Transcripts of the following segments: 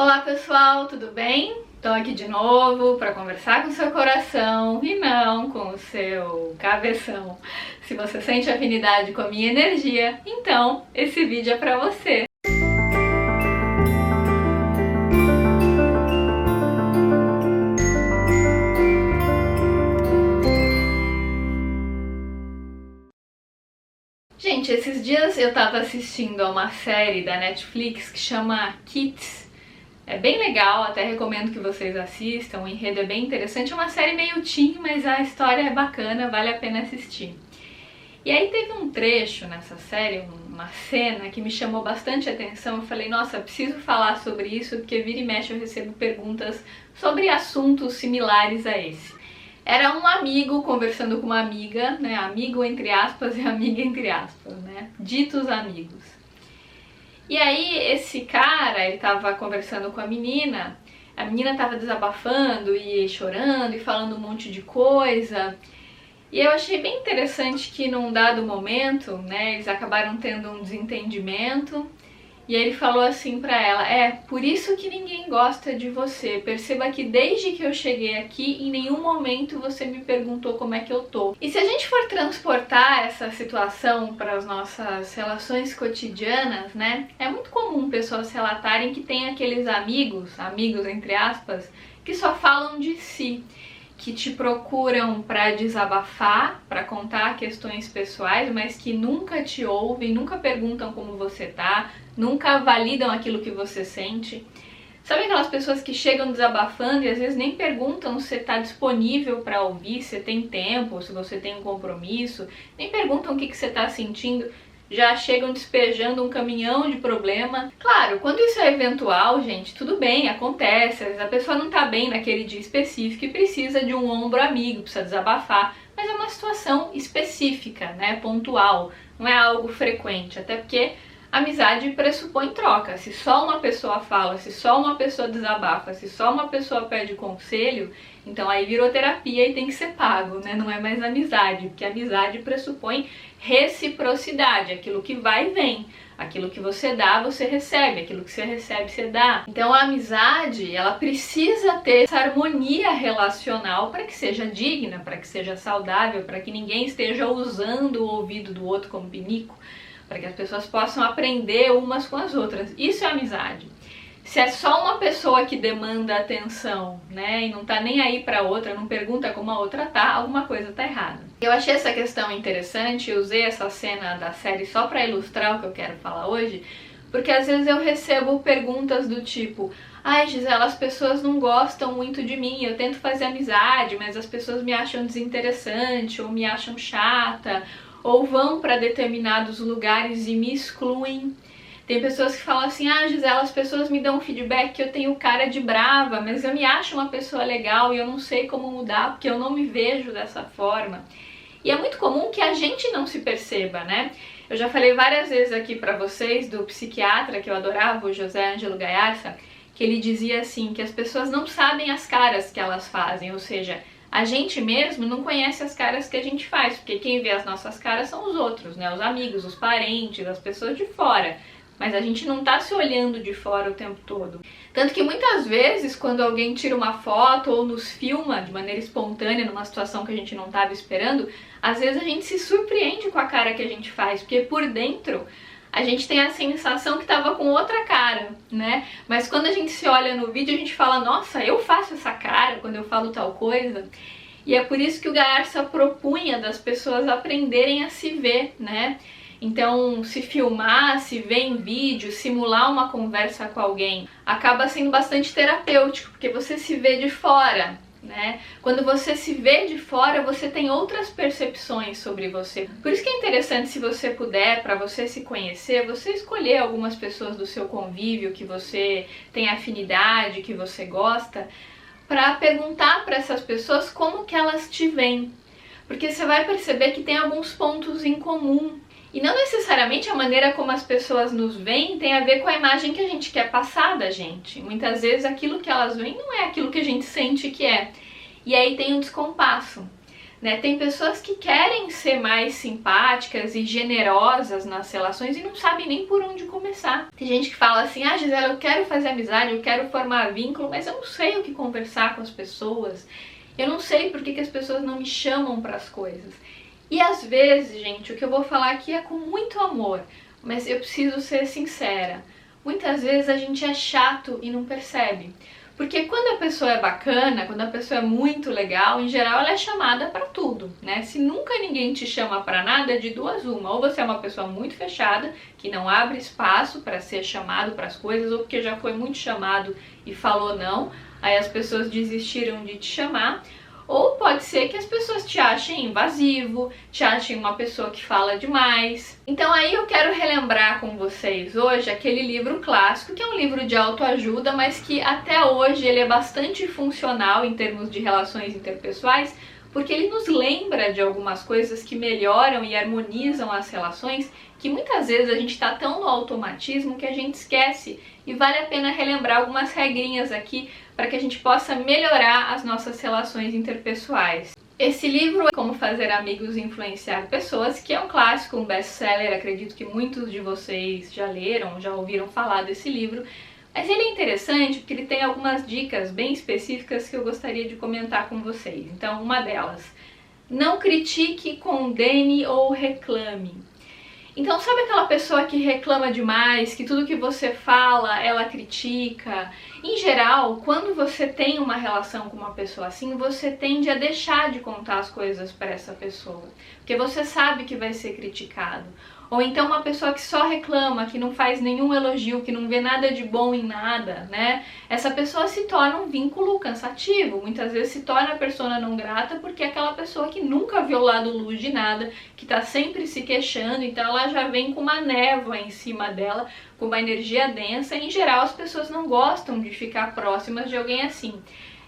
Olá pessoal, tudo bem? Tô aqui de novo para conversar com o seu coração e não com o seu cabeção. Se você sente afinidade com a minha energia, então esse vídeo é para você. Gente, esses dias eu tava assistindo a uma série da Netflix que chama Kids. É bem legal, até recomendo que vocês assistam, o enredo é bem interessante, é uma série meio teen, mas a história é bacana, vale a pena assistir. E aí teve um trecho nessa série, uma cena que me chamou bastante atenção, eu falei, nossa, preciso falar sobre isso, porque vira e mexe eu recebo perguntas sobre assuntos similares a esse. Era um amigo conversando com uma amiga, né, amigo entre aspas e amiga entre aspas, né, ditos amigos. E aí esse cara, ele tava conversando com a menina tava desabafando e chorando e falando um monte de coisa. E eu achei bem interessante que num dado momento, né, eles acabaram tendo um desentendimento. E aí ele falou assim pra ela, por isso que ninguém gosta de você. Perceba que desde que eu cheguei aqui, em nenhum momento você me perguntou como é que eu tô. E se a gente for transportar essa situação para as nossas relações cotidianas, né, é muito comum pessoas relatarem que tem aqueles amigos entre aspas, que só falam de si, que te procuram para desabafar, para contar questões pessoais, mas que nunca te ouvem, nunca perguntam como você tá, nunca validam aquilo que você sente. Sabe aquelas pessoas que chegam desabafando e às vezes nem perguntam se você tá disponível para ouvir, se tem tempo, se você tem um compromisso, nem perguntam o que você tá sentindo, já chegam despejando um caminhão de problema. Claro, quando isso é eventual, gente, tudo bem, acontece, às vezes a pessoa não tá bem naquele dia específico e precisa de um ombro amigo, precisa desabafar, mas é uma situação específica, né, pontual, não é algo frequente, até porque amizade pressupõe troca. Se só uma pessoa fala, se só uma pessoa desabafa, se só uma pessoa pede conselho, então aí virou terapia e tem que ser pago, né? Não é mais amizade, porque amizade pressupõe reciprocidade, aquilo que vai e vem. Aquilo que você dá, você recebe, aquilo que você recebe, você dá. Então a amizade, ela precisa ter essa harmonia relacional para que seja digna, para que seja saudável, para que ninguém esteja usando o ouvido do outro como pinico, para que as pessoas possam aprender umas com as outras. Isso é amizade. Se é só uma pessoa que demanda atenção, né, e não tá nem aí pra outra, não pergunta como a outra tá, alguma coisa tá errada. Eu achei essa questão interessante, usei essa cena da série só pra ilustrar o que eu quero falar hoje, porque às vezes eu recebo perguntas do tipo, ai Gisela, as pessoas não gostam muito de mim, eu tento fazer amizade, mas as pessoas me acham desinteressante, ou me acham chata, ou vão para determinados lugares e me excluem. Tem pessoas que falam assim, Gisela, as pessoas me dão feedback que eu tenho cara de brava, mas eu me acho uma pessoa legal e eu não sei como mudar porque eu não me vejo dessa forma. E é muito comum que a gente não se perceba, né? Eu já falei várias vezes aqui para vocês do psiquiatra que eu adorava, o José Ângelo Gaiarsa, que ele dizia assim, que as pessoas não sabem as caras que elas fazem, ou seja, a gente mesmo não conhece as caras que a gente faz, porque quem vê as nossas caras são os outros, né? Os amigos, os parentes, as pessoas de fora. Mas a gente não tá se olhando de fora o tempo todo. Tanto que muitas vezes, quando alguém tira uma foto ou nos filma de maneira espontânea, numa situação que a gente não tava esperando, às vezes a gente se surpreende com a cara que a gente faz, porque por dentro a gente tem a sensação que tava com outra cara, né? Mas quando a gente se olha no vídeo, a gente fala, nossa, eu faço essa cara quando eu falo tal coisa. E é por isso que o Gaiarsa propunha das pessoas aprenderem a se ver, né? Então, se filmar, se ver em vídeo, simular uma conversa com alguém, acaba sendo bastante terapêutico, porque você se vê de fora, né? Quando você se vê de fora, você tem outras percepções sobre você. Por isso que é interessante, se você puder, para você se conhecer, você escolher algumas pessoas do seu convívio que você tem afinidade, que você gosta, para perguntar para essas pessoas como que elas te veem. Porque você vai perceber que tem alguns pontos em comum. E não necessariamente a maneira como as pessoas nos veem tem a ver com a imagem que a gente quer passar da gente. Muitas vezes aquilo que elas veem não é aquilo que a gente sente que é. E aí tem um descompasso. né? Tem pessoas que querem ser mais simpáticas e generosas nas relações e não sabem nem por onde começar. Tem gente que fala assim, ah, Gisela, eu quero fazer amizade, eu quero formar vínculo, mas eu não sei o que conversar com as pessoas, eu não sei por que as pessoas não me chamam para as coisas. E às vezes, gente, o que eu vou falar aqui é com muito amor, mas eu preciso ser sincera. Muitas vezes a gente é chato e não percebe. Porque quando a pessoa é bacana, quando a pessoa é muito legal, em geral ela é chamada para tudo, né? Se nunca ninguém te chama para nada, de duas uma. Ou você é uma pessoa muito fechada, que não abre espaço para ser chamado para as coisas, ou porque já foi muito chamado e falou não, aí as pessoas desistiram de te chamar. Ou pode ser que as pessoas te achem invasivo, te achem uma pessoa que fala demais. Então aí eu quero relembrar com vocês hoje aquele livro clássico, que é um livro de autoajuda, mas que até hoje ele é bastante funcional em termos de relações interpessoais, porque ele nos lembra de algumas coisas que melhoram e harmonizam as relações, que muitas vezes a gente está tão no automatismo que a gente esquece, e vale a pena relembrar algumas regrinhas aqui para que a gente possa melhorar as nossas relações interpessoais. Esse livro é Como Fazer Amigos e Influenciar Pessoas, que é um clássico, um best-seller, acredito que muitos de vocês já leram, já ouviram falar desse livro, mas ele é interessante porque ele tem algumas dicas bem específicas que eu gostaria de comentar com vocês. Então, uma delas, não critique, condene ou reclame. Então, sabe aquela pessoa que reclama demais, que tudo que você fala, ela critica? Em geral, quando você tem uma relação com uma pessoa assim, você tende a deixar de contar as coisas para essa pessoa, porque você sabe que vai ser criticado. Ou então uma pessoa que só reclama, que não faz nenhum elogio, que não vê nada de bom em nada, né? Essa pessoa se torna um vínculo cansativo, muitas vezes se torna persona não grata porque é aquela pessoa que nunca viu o lado luz de nada, que tá sempre se queixando, então ela já vem com uma névoa em cima dela, com uma energia densa. Em geral, as pessoas não gostam de ficar próximas de alguém assim.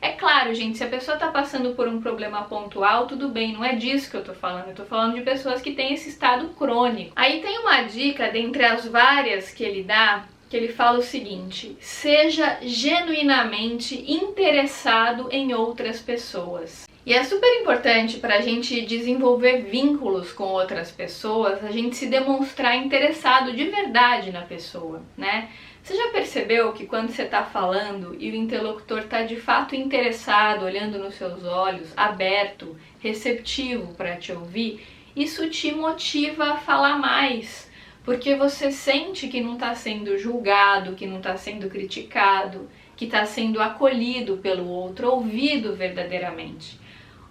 É claro, gente, se a pessoa tá passando por um problema pontual, tudo bem, não é disso que eu tô falando. Eu tô falando de pessoas que têm esse estado crônico. Aí tem uma dica, dentre as várias que ele dá, que ele fala o seguinte: seja genuinamente interessado em outras pessoas. E é super importante para a gente desenvolver vínculos com outras pessoas, a gente se demonstrar interessado de verdade na pessoa, né? Você já percebeu que quando você está falando e o interlocutor está de fato interessado, olhando nos seus olhos, aberto, receptivo para te ouvir, isso te motiva a falar mais, porque você sente que não está sendo julgado, que não está sendo criticado, que está sendo acolhido pelo outro, ouvido verdadeiramente.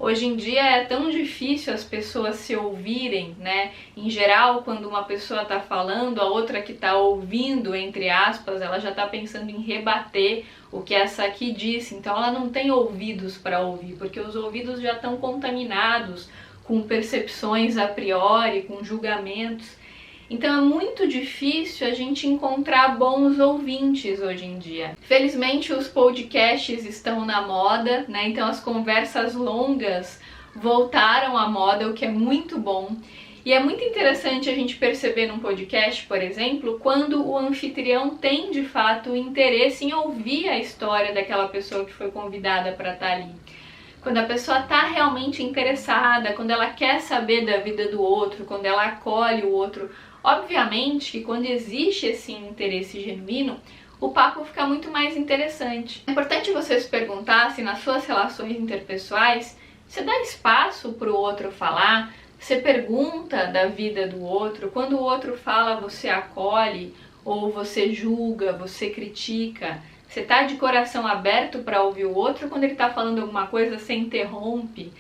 Hoje em dia é tão difícil as pessoas se ouvirem, né? Em geral, quando uma pessoa está falando, a outra que está ouvindo, entre aspas, ela já está pensando em rebater o que essa aqui disse. Então ela não tem ouvidos para ouvir, porque os ouvidos já estão contaminados com percepções a priori, com julgamentos. Então é muito difícil a gente encontrar bons ouvintes hoje em dia. Felizmente os podcasts estão na moda, né? Então as conversas longas voltaram à moda, o que é muito bom. E é muito interessante a gente perceber num podcast, por exemplo, quando o anfitrião tem de fato interesse em ouvir a história daquela pessoa que foi convidada para estar ali. Quando a pessoa está realmente interessada, quando ela quer saber da vida do outro, quando ela acolhe o outro. Obviamente que quando existe esse interesse genuíno, o papo fica muito mais interessante. É importante você se perguntar se nas suas relações interpessoais você dá espaço para o outro falar, você pergunta da vida do outro, quando o outro fala você acolhe ou você julga, você critica. Você está de coração aberto para ouvir o outro, quando ele está falando alguma coisa você interrompe.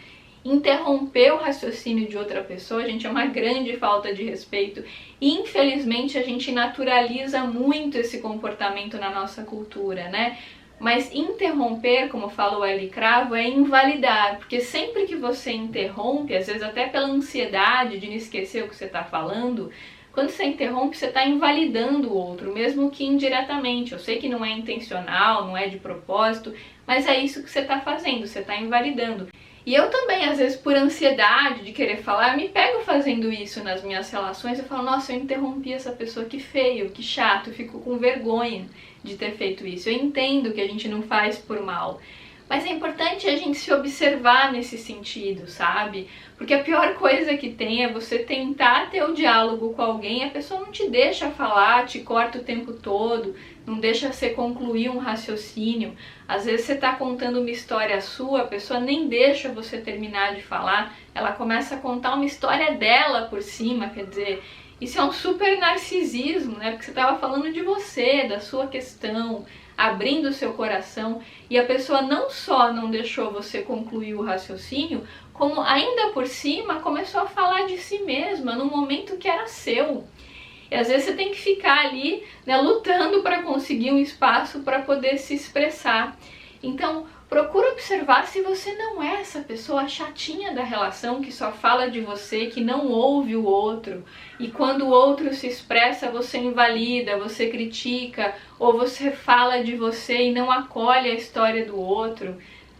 Interromper o raciocínio de outra pessoa, gente, é uma grande falta de respeito. E infelizmente a gente naturaliza muito esse comportamento na nossa cultura, né? Mas interromper, como fala o Eli Cravo, é invalidar, porque sempre que você interrompe, às vezes até pela ansiedade de não esquecer o que você está falando, quando você interrompe, você está invalidando o outro, mesmo que indiretamente. Eu sei que não é intencional, não é de propósito, mas é isso que você está fazendo, você está invalidando. E eu também, às vezes, por ansiedade de querer falar, eu me pego fazendo isso nas minhas relações. Eu falo, nossa, eu interrompi essa pessoa, que feio, que chato, eu fico com vergonha de ter feito isso. Eu entendo que a gente não faz por mal, Mas é importante a gente se observar nesse sentido, sabe? Porque a pior coisa que tem é você tentar ter o diálogo com alguém, a pessoa não te deixa falar, te corta o tempo todo, não deixa você concluir um raciocínio. Às vezes você está contando uma história sua, a pessoa nem deixa você terminar de falar, ela começa a contar uma história dela por cima, quer dizer, isso é um super narcisismo, né? Porque você estava falando de você, da sua questão, abrindo o seu coração, e a pessoa não só não deixou você concluir o raciocínio, como ainda por cima começou a falar de si mesma num momento que era seu. E às vezes você tem que ficar ali, né, lutando para conseguir um espaço para poder se expressar. Então, procura observar se você não é essa pessoa chatinha da relação que só fala de você, que não ouve o outro. E quando o outro se expressa, você invalida, você critica, ou você fala de você e não acolhe a história do outro.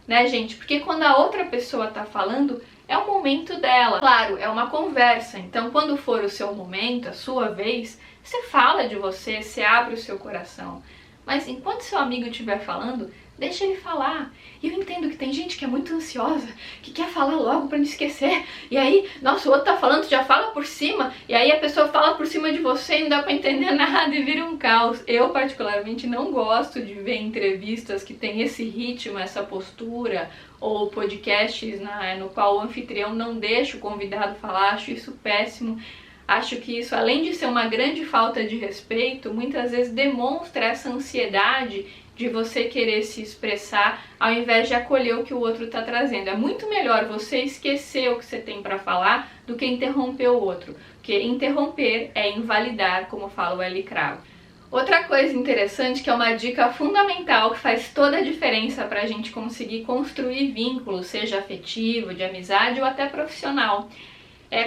Né, gente? Porque quando a outra pessoa está falando, é o momento dela. Claro, é uma conversa. Então, quando for o seu momento, a sua vez, você fala de você, você abre o seu coração. Mas enquanto seu amigo estiver falando, deixa ele falar. E eu entendo que tem gente que é muito ansiosa, que quer falar logo pra não esquecer. E aí, nossa, o outro tá falando, já fala por cima. E aí a pessoa fala por cima de você e não dá pra entender nada e vira um caos. Eu, particularmente, não gosto de ver entrevistas que tem esse ritmo, essa postura, ou podcasts no qual o anfitrião não deixa o convidado falar. Acho isso péssimo. Acho que isso, além de ser uma grande falta de respeito, muitas vezes demonstra essa ansiedade de você querer se expressar ao invés de acolher o que o outro está trazendo. É muito melhor você esquecer o que você tem para falar do que interromper o outro, porque interromper é invalidar, como fala o L. Cravo. Outra coisa interessante, que é uma dica fundamental que faz toda a diferença para a gente conseguir construir vínculos, seja afetivo, de amizade ou até profissional,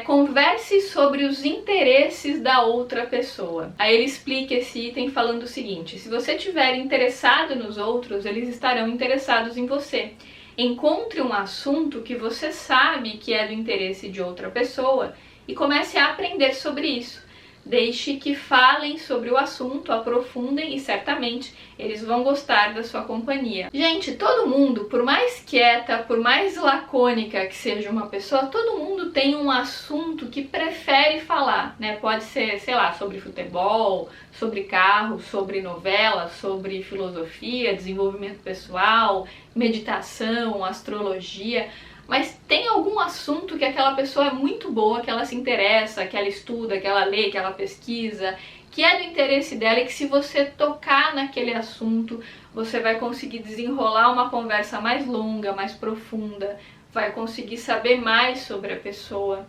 converse sobre os interesses da outra pessoa. Aí ele explica esse item falando o seguinte: se você estiver interessado nos outros, eles estarão interessados em você. Encontre um assunto que você sabe que é do interesse de outra pessoa e comece a aprender sobre isso. Deixe que falem sobre o assunto, aprofundem e certamente eles vão gostar da sua companhia. Gente, todo mundo, por mais quieta, por mais lacônica que seja uma pessoa, todo mundo tem um assunto que prefere falar, né? Pode ser, sei lá, sobre futebol, sobre carro, sobre novela, sobre filosofia, desenvolvimento pessoal, meditação, astrologia. Mas tem algum assunto que aquela pessoa é muito boa, que ela se interessa, que ela estuda, que ela lê, que ela pesquisa, que é do interesse dela e que se você tocar naquele assunto, você vai conseguir desenrolar uma conversa mais longa, mais profunda, vai conseguir saber mais sobre a pessoa.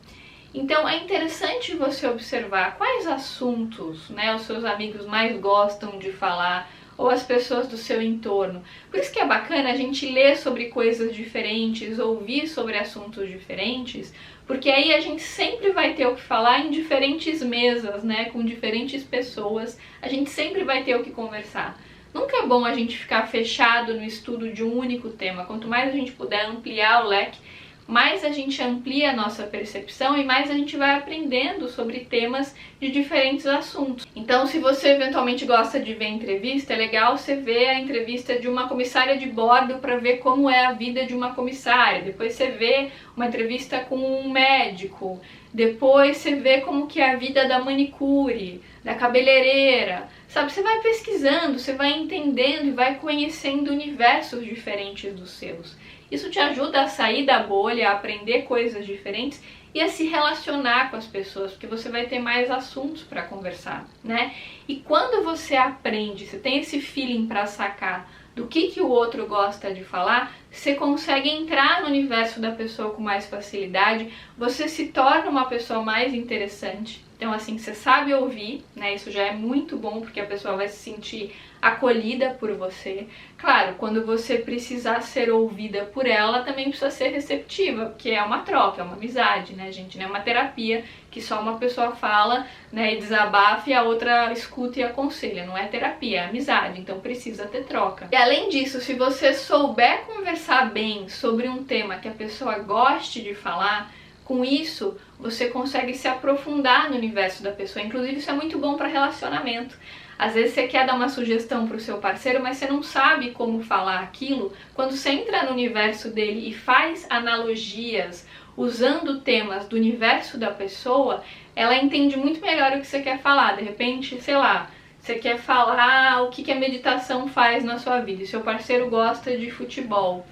Então é interessante você observar quais assuntos, né, os seus amigos mais gostam de falar, ou as pessoas do seu entorno. Por isso que é bacana a gente ler sobre coisas diferentes, ouvir sobre assuntos diferentes, porque aí a gente sempre vai ter o que falar em diferentes mesas, né, com diferentes pessoas, a gente sempre vai ter o que conversar. Nunca é bom a gente ficar fechado no estudo de um único tema. Quanto mais a gente puder ampliar o leque, mais a gente amplia a nossa percepção e mais a gente vai aprendendo sobre temas de diferentes assuntos. Então, se você eventualmente gosta de ver entrevista, é legal você ver a entrevista de uma comissária de bordo para ver como é a vida de uma comissária. Depois você vê uma entrevista com um médico. Depois você vê como que é a vida da manicure, da cabeleireira. Sabe, você vai pesquisando, você vai entendendo e vai conhecendo universos diferentes dos seus. Isso te ajuda a sair da bolha, a aprender coisas diferentes e a se relacionar com as pessoas, porque você vai ter mais assuntos para conversar, né? E quando você aprende, você tem esse feeling para sacar do que o outro gosta de falar, você consegue entrar no universo da pessoa com mais facilidade, você se torna uma pessoa mais interessante. Então, assim, você sabe ouvir, né? Isso já é muito bom, porque a pessoa vai se sentir acolhida por você. Claro, quando você precisar ser ouvida por ela, também precisa ser receptiva, porque é uma troca, é uma amizade, né, gente? Não é uma terapia que só uma pessoa fala, né, e desabafa e a outra escuta e aconselha. Não é terapia, é amizade, então precisa ter troca. E além disso, se você souber conversar bem sobre um tema que a pessoa goste de falar, com isso, você consegue se aprofundar no universo da pessoa. Inclusive, isso é muito bom para relacionamento. Às vezes você quer dar uma sugestão para o seu parceiro, mas você não sabe como falar aquilo. Quando você entra no universo dele e faz analogias usando temas do universo da pessoa, ela entende muito melhor o que você quer falar. De repente, sei lá, você quer falar o que a meditação faz na sua vida e seu parceiro gosta de futebol.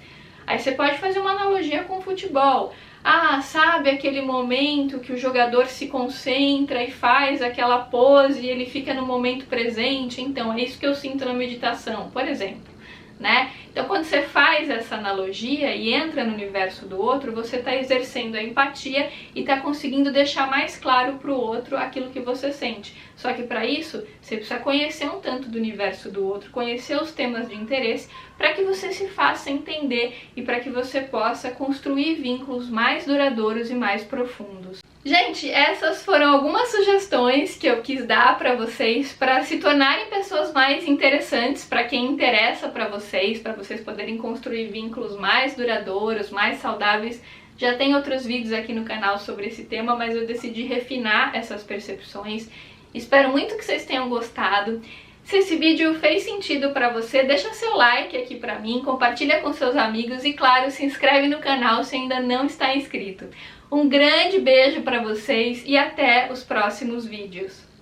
Aí você pode fazer uma analogia com o futebol. Ah, sabe aquele momento que o jogador se concentra e faz aquela pose e ele fica no momento presente? Então, é isso que eu sinto na meditação, por exemplo, né? Então, quando você faz essa analogia e entra no universo do outro, você está exercendo a empatia e está conseguindo deixar mais claro para o outro aquilo que você sente. Só que para isso, você precisa conhecer um tanto do universo do outro, conhecer os temas de interesse, para que você se faça entender e para que você possa construir vínculos mais duradouros e mais profundos. Gente, essas foram algumas sugestões que eu quis dar para vocês para se tornarem pessoas mais interessantes para quem interessa para vocês poderem construir vínculos mais duradouros, mais saudáveis. Já tem outros vídeos aqui no canal sobre esse tema, mas eu decidi refinar essas percepções. Espero muito que vocês tenham gostado. Se esse vídeo fez sentido para você, deixa seu like aqui para mim, compartilha com seus amigos e, claro, se inscreve no canal se ainda não está inscrito. Um grande beijo para vocês e até os próximos vídeos.